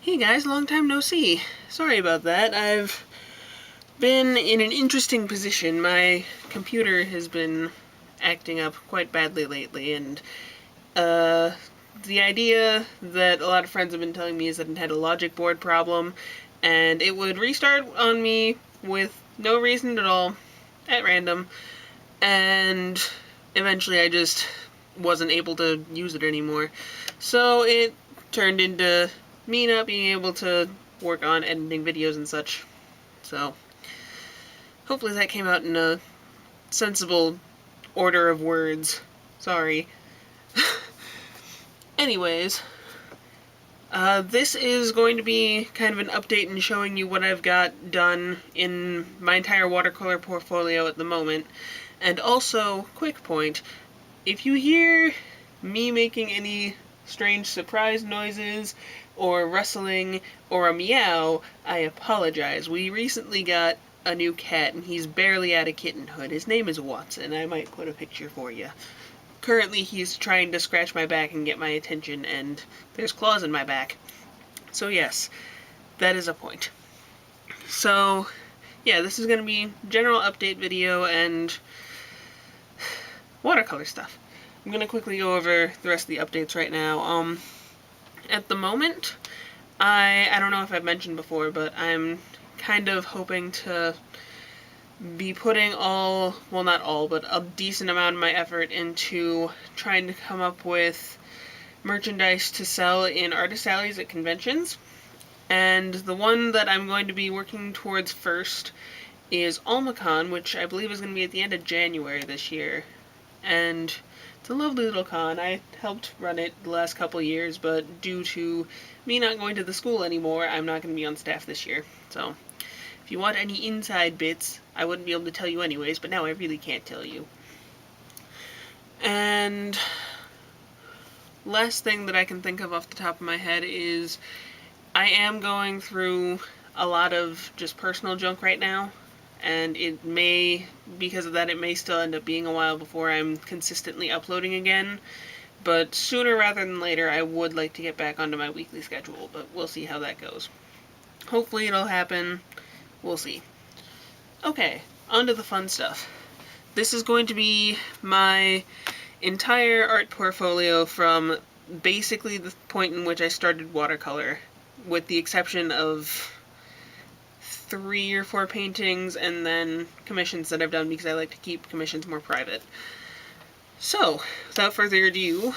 Hey guys, long time no see. Sorry about that. I've been in an interesting position. My computer has been acting up quite badly lately, and the idea that a lot of friends have been telling me is that it had a logic board problem, and it would restart on me with no reason at all, at random, and eventually I just wasn't able to use it anymore. So it turned into me not being able to work on editing videos and such. So hopefully that came out in a sensible order of words. Sorry. Anyways, this is going to be kind of an update and showing you what I've got done in my entire watercolor portfolio at the moment. And also, quick point, if you hear me making any strange surprise noises, or rustling, or a meow, I apologize. We recently got a new cat, and he's barely out of kittenhood. His name is Watson. I might put a picture for you. Currently, he's trying to scratch my back and get my attention, and there's claws in my back. So yes, that is a point. So, yeah, this is going to be general update video and watercolor stuff. I'm going to quickly go over the rest of the updates right now. At the moment, I don't know if I've mentioned before, but I'm kind of hoping to be putting well, not all, but a decent amount of my effort into trying to come up with merchandise to sell in artist alleys at conventions. And the one that I'm going to be working towards first is AlmaCon, which I believe is going to be at the end of January this year. And it's a lovely little con. I helped run it the last couple years, but due to me not going to the school anymore, I'm not going to be on staff this year. So, if you want any inside bits, I wouldn't be able to tell you anyways, but now I really can't tell you. And last thing that I can think of off the top of my head is I am going through a lot of just personal junk right now, and it may, because of that, it may still end up being a while before I'm consistently uploading again, but sooner rather than later I would like to get back onto my weekly schedule, but we'll see how that goes. Hopefully it'll happen. We'll see. Okay, on to the fun stuff. This is going to be my entire art portfolio from basically the point in which I started watercolor, with the exception of 3 or 4 paintings and then commissions that I've done because I like to keep commissions more private. So, without further ado,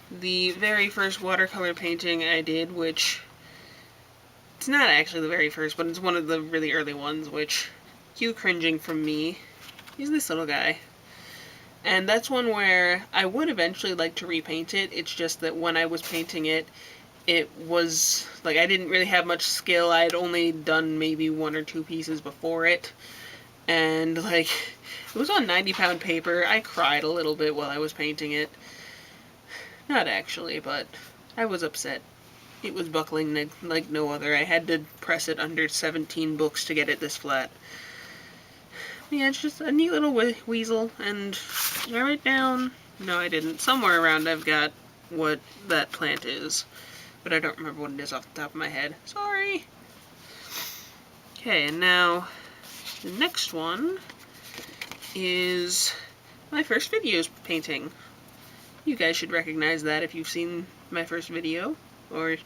the very first watercolor painting I did, which it's not actually the very first, but it's one of the really early ones, which, cue cringing from me, is this little guy. And that's one where I would eventually like to repaint it. It's just that when I was painting it, it was, like, I didn't really have much skill. I had only done maybe 1 or 2 pieces before it. And, like, it was on 90-pound paper. I cried a little bit while I was painting it. Not actually, but I was upset. It was buckling like no other. I had to press it under 17 books to get it this flat. Yeah, it's just a neat little weasel, and did I write down? No, I didn't. Somewhere around I've got what that plant is, but I don't remember what it is off the top of my head. Sorry! Okay, and now the next one is my first videos painting. You guys should recognize that if you've seen my first video, or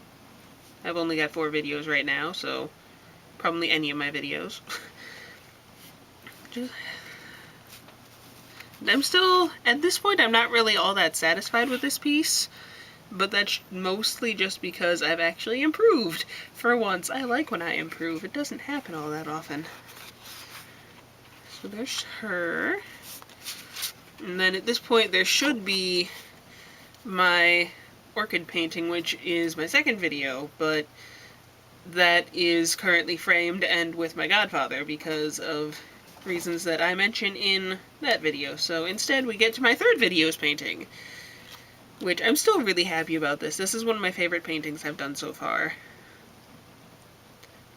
I've only got 4 videos right now, so probably any of my videos. I'm still, at this point, I'm not really all that satisfied with this piece, but that's mostly just because I've actually improved. For once, I like when I improve. It doesn't happen all that often. So there's her. And then at this point, there should be my orchid painting, which is my second video, but that is currently framed and with my godfather because of reasons that I mention in that video. So instead we get to my third videos painting, which I'm still really happy about this. This is one of my favorite paintings I've done so far.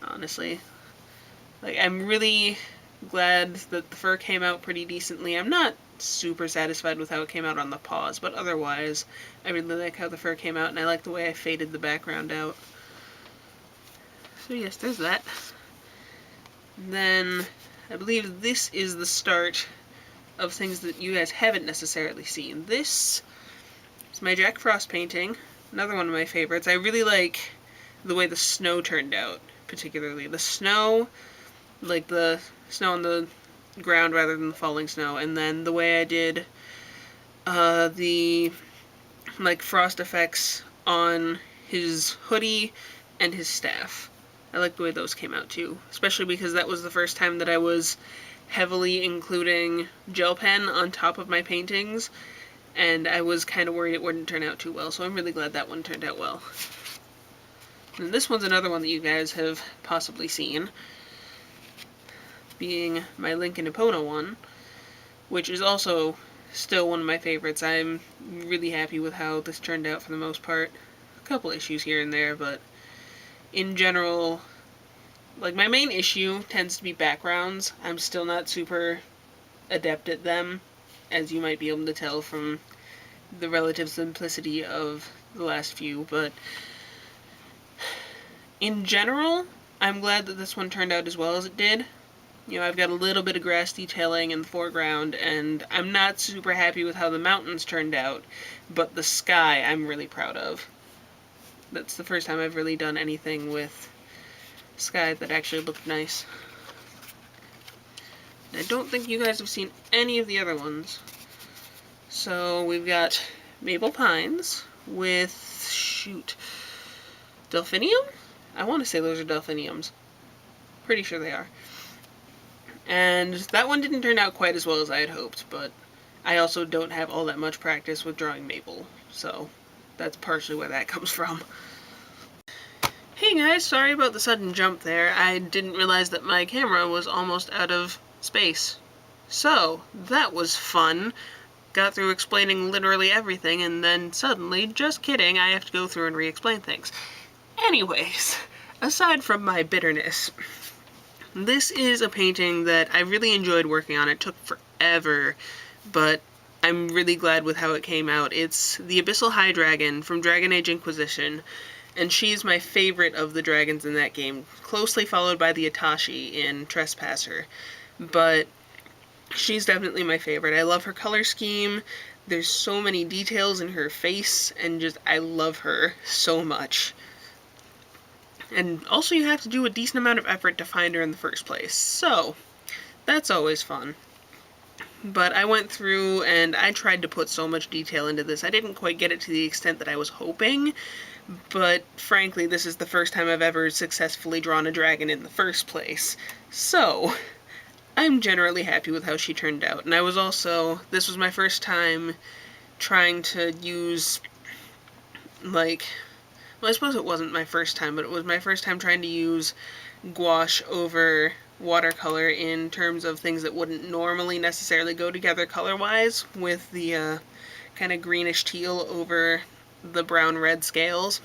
Honestly. Like, I'm really glad that the fur came out pretty decently. I'm not super satisfied with how it came out on the paws, but otherwise, I really like how the fur came out, and I like the way I faded the background out. So yes, there's that. Then I believe this is the start of things that you guys haven't necessarily seen. This is my Jack Frost painting, another one of my favorites. I really like the way the snow turned out, particularly. The snow, like the snow on the ground rather than the falling snow, and then the way I did the like frost effects on his hoodie and his staff. I like the way those came out too, especially because that was the first time that I was heavily including gel pen on top of my paintings, and I was kind of worried it wouldn't turn out too well, so I'm really glad that one turned out well. And this one's another one that you guys have possibly seen, being my Link and Epona one, which is also still one of my favorites. I'm really happy with how this turned out for the most part. A couple issues here and there, but in general, like, my main issue tends to be backgrounds. I'm still not super adept at them, as you might be able to tell from the relative simplicity of the last few, but in general, I'm glad that this one turned out as well as it did. You know, I've got a little bit of grass detailing in the foreground, and I'm not super happy with how the mountains turned out, but the sky I'm really proud of. That's the first time I've really done anything with sky that actually looked nice. I don't think you guys have seen any of the other ones. So we've got Maple Pines with, shoot, Delphinium? I want to say those are Delphiniums. Pretty sure they are. And that one didn't turn out quite as well as I had hoped, but I also don't have all that much practice with drawing maple, so that's partially where that comes from. Hey guys, sorry about the sudden jump there. I didn't realize that my camera was almost out of space. So, that was fun. Got through explaining literally everything, and then suddenly, just kidding, I have to go through and re-explain things. Anyways, aside from my bitterness, this is a painting that I really enjoyed working on. It took forever, but I'm really glad with how it came out. It's the Abyssal High Dragon from Dragon Age Inquisition, and she's my favorite of the dragons in that game, closely followed by the Itachi in Trespasser. But she's definitely my favorite. I love her color scheme. There's so many details in her face, and just, I love her so much. And also you have to do a decent amount of effort to find her in the first place, so that's always fun. But I went through and I tried to put so much detail into this. I didn't quite get it to the extent that I was hoping, but frankly, this is the first time I've ever successfully drawn a dragon in the first place. So, I'm generally happy with how she turned out. And I was also, this was my first time trying to use, like, well, I suppose it wasn't my first time, but it was my first time trying to use gouache over watercolor in terms of things that wouldn't normally necessarily go together color-wise, with the kind of greenish teal over the brown-red scales.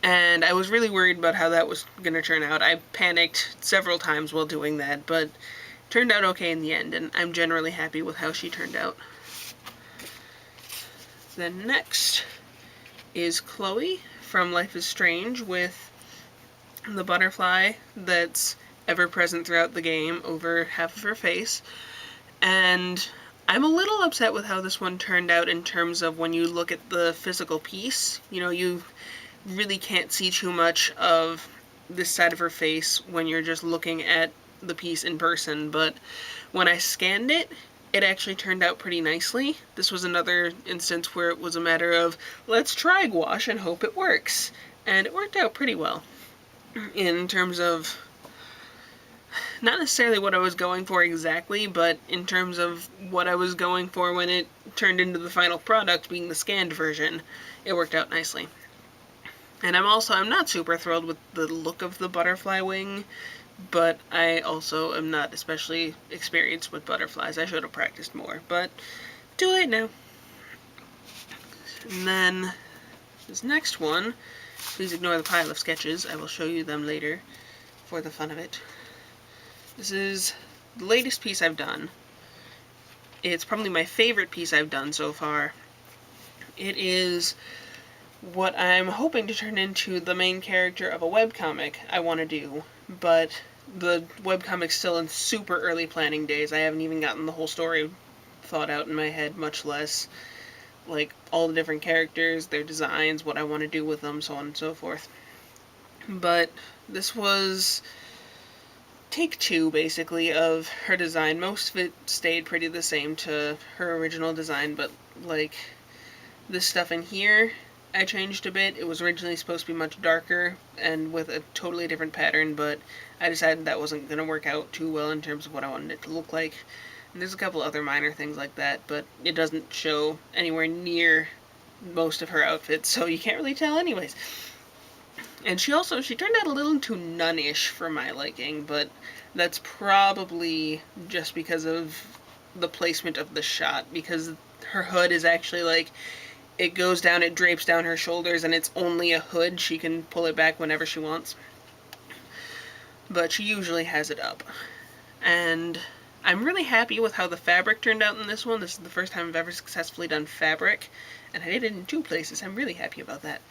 And I was really worried about how that was going to turn out. I panicked several times while doing that, but it turned out okay in the end, and I'm generally happy with how she turned out. Then next is Chloe from Life is Strange with the butterfly that's ever present throughout the game over half of her face. And I'm a little upset with how this one turned out in terms of when you look at the physical piece. You know, you really can't see too much of this side of her face when you're just looking at the piece in person, but when I scanned it, it actually turned out pretty nicely. This was another instance where it was a matter of, let's try gouache and hope it works. And it worked out pretty well. In terms of, not necessarily what I was going for exactly, but in terms of what I was going for when it turned into the final product, being the scanned version, it worked out nicely. And I'm not super thrilled with the look of the butterfly wing, but I also am not especially experienced with butterflies. I should have practiced more, but too late now. And then this next one, please ignore the pile of sketches. I will show you them later for the fun of it. This is the latest piece I've done. It's probably my favorite piece I've done so far. It is what I'm hoping to turn into the main character of a webcomic I want to do, but the webcomic's still in super early planning days. I haven't even gotten the whole story thought out in my head, much less like all the different characters, their designs, what I want to do with them, so on and so forth. But this was take two, basically, of her design. Most of it stayed pretty the same to her original design, but like this stuff in here I changed a bit. It was originally supposed to be much darker and with a totally different pattern, but I decided that wasn't going to work out too well in terms of what I wanted it to look like. And there's a couple other minor things like that, but it doesn't show anywhere near most of her outfits, so you can't really tell anyways. And she turned out a little too nun-ish for my liking, but that's probably just because of the placement of the shot, because her hood is actually like, it goes down, it drapes down her shoulders, and it's only a hood. She can pull it back whenever she wants. But she usually has it up. And I'm really happy with how the fabric turned out in this one. This is the first time I've ever successfully done fabric, and I did it in 2 places. I'm really happy about that.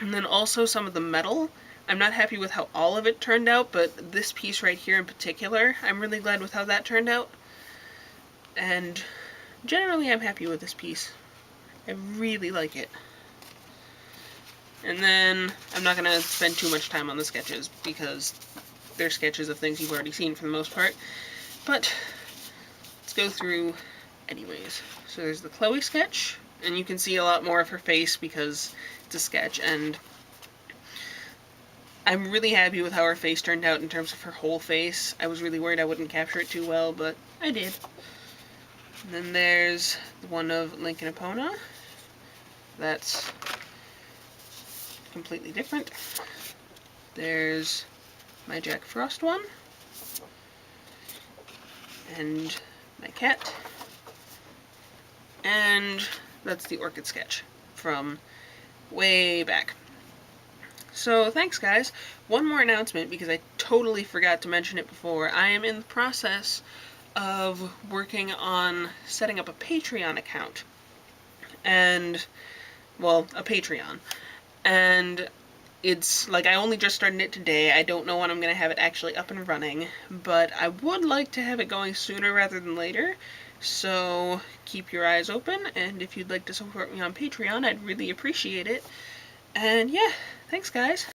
And then also some of the metal. I'm not happy with how all of it turned out, but this piece right here in particular, I'm really glad with how that turned out. And generally I'm happy with this piece. I really like it. And then I'm not going to spend too much time on the sketches because they're sketches of things you've already seen for the most part. But let's go through anyways. So there's the Chloe sketch, and you can see a lot more of her face because it's a sketch, and I'm really happy with how her face turned out in terms of her whole face. I was really worried I wouldn't capture it too well, but I did. And then there's the one of Link and Epona. That's completely different. There's my Jack Frost one. And my cat. And that's the Orchid sketch from way back. So thanks guys. One more announcement because I totally forgot to mention it before. I am in the process of working on setting up a Patreon account. And, well, a Patreon. And it's like I only just started it today. I don't know when I'm going to have it actually up and running, but I would like to have it going sooner rather than later. So keep your eyes open, and if you'd like to support me on Patreon, I'd really appreciate it. And yeah, thanks guys.